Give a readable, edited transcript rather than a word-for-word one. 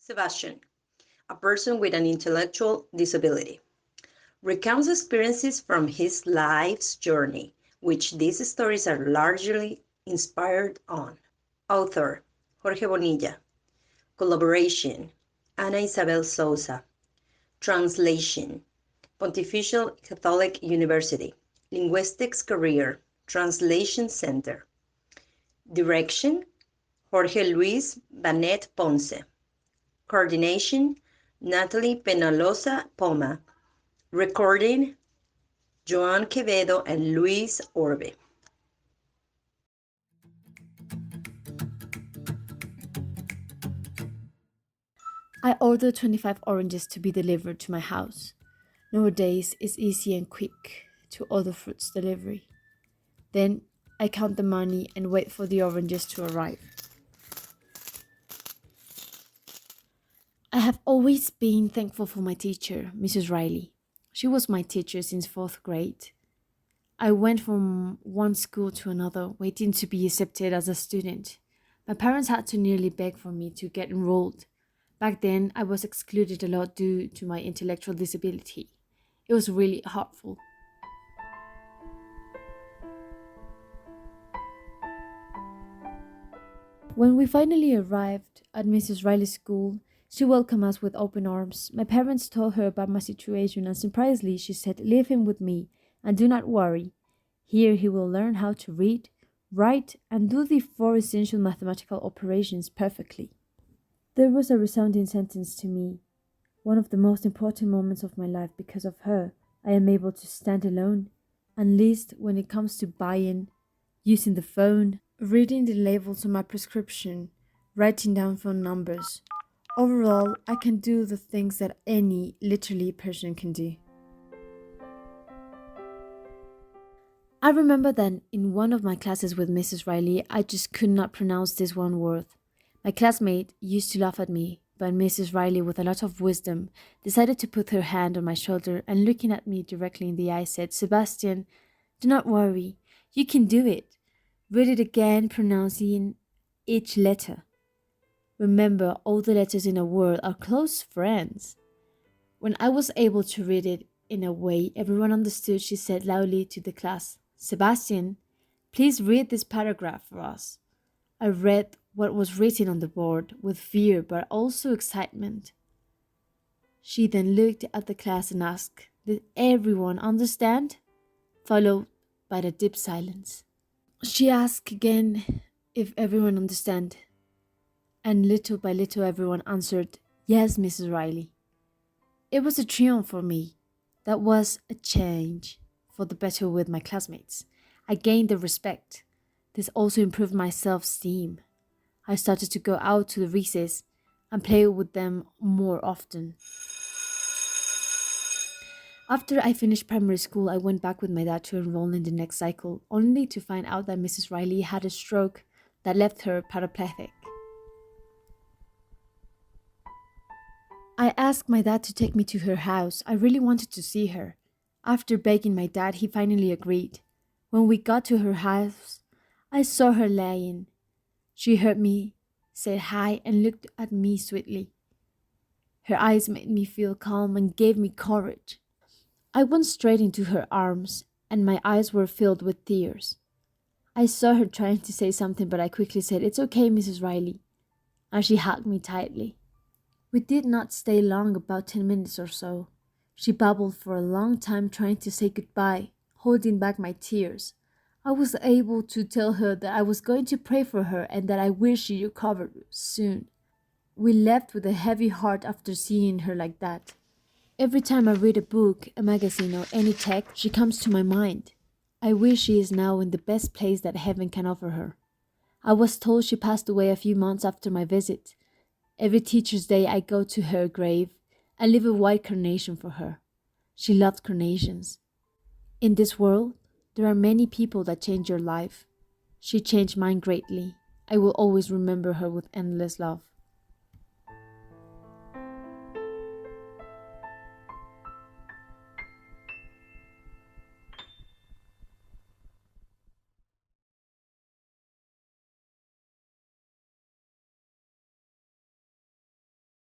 Sebastian, a person with an intellectual disability, recounts experiences from his life's journey, which these stories are largely inspired on. Author, Jorge Bonilla. Collaboration, Isabel Sousa. Translation, Pontifical Catholic University. Linguistics Career, Translation Center. Direction, Jorge Luis Banet Ponce. Coordination, Natali Penaloza Poma. Recording, Joan Quevedo and Luis Orbe. I ordered 25 oranges to be delivered to my house. Nowadays, it's easy and quick to order fruits delivery. Then I count the money and wait for the oranges to arrive. I have always been thankful for my teacher, Mrs. Riley. She was my teacher since 4th grade. I went from one school to another, waiting to be accepted as a student. My parents had to nearly beg for me to get enrolled. Back then, I was excluded a lot due to my intellectual disability. It was really hurtful. When we finally arrived at Mrs. Riley's school, she welcomed us with open arms. My parents told her about my situation, and surprisingly, she said, "Leave him with me, and do not worry. Here he will learn how to read, write, and do the 4 essential mathematical operations perfectly." There was a resounding sentence to me, one of the most important moments of my life. Because of her, I am able to stand alone, at least when it comes to buying, using the phone, reading the labels on my prescription, writing down phone numbers. Overall, I can do the things that any literally person can do. I remember that in one of my classes with Mrs. Riley, I just could not pronounce this one word. My classmate used to laugh at me, but Mrs. Riley, with a lot of wisdom, decided to put her hand on my shoulder and, looking at me directly in the eye, said, "Sebastian, do not worry. You can do it. Read it again, pronouncing each letter. Remember, all the letters in a word are close friends." When I was able to read it in a way everyone understood, she said loudly to the class, "Sebastian, please read this paragraph for us." I read what was written on the board with fear but also excitement. She then looked at the class and asked, "Did everyone understand?" Followed by a deep silence. She asked again if everyone understood, and little by little everyone answered, "Yes, Mrs. Riley." It was a triumph for me. That was a change for the better with my classmates. I gained their respect. This also improved my self-esteem. I started to go out to the recess and play with them more often. After I finished primary school, I went back with my dad to enroll in the next cycle, only to find out that Mrs. Riley had a stroke that left her paraplegic. I asked my dad to take me to her house. I really wanted to see her. After begging my dad, he finally agreed. When we got to her house, I saw her lying. She heard me, said hi, and looked at me sweetly. Her eyes made me feel calm and gave me courage. I went straight into her arms, and my eyes were filled with tears. I saw her trying to say something, but I quickly said, "It's okay, Mrs. Riley," and she hugged me tightly. We did not stay long, about 10 minutes or so. She babbled for a long time, trying to say goodbye, holding back my tears. I was able to tell her that I was going to pray for her and that I wish she recovered soon. We left with a heavy heart after seeing her like that. Every time I read a book, a magazine, or any text, she comes to my mind. I wish she is now in the best place that heaven can offer her. I was told she passed away a few months after my visit. Every Teacher's Day I go to her grave and leave a white carnation for her. She loved carnations. In this world, there are many people that change your life. She changed mine greatly. I will always remember her with endless love.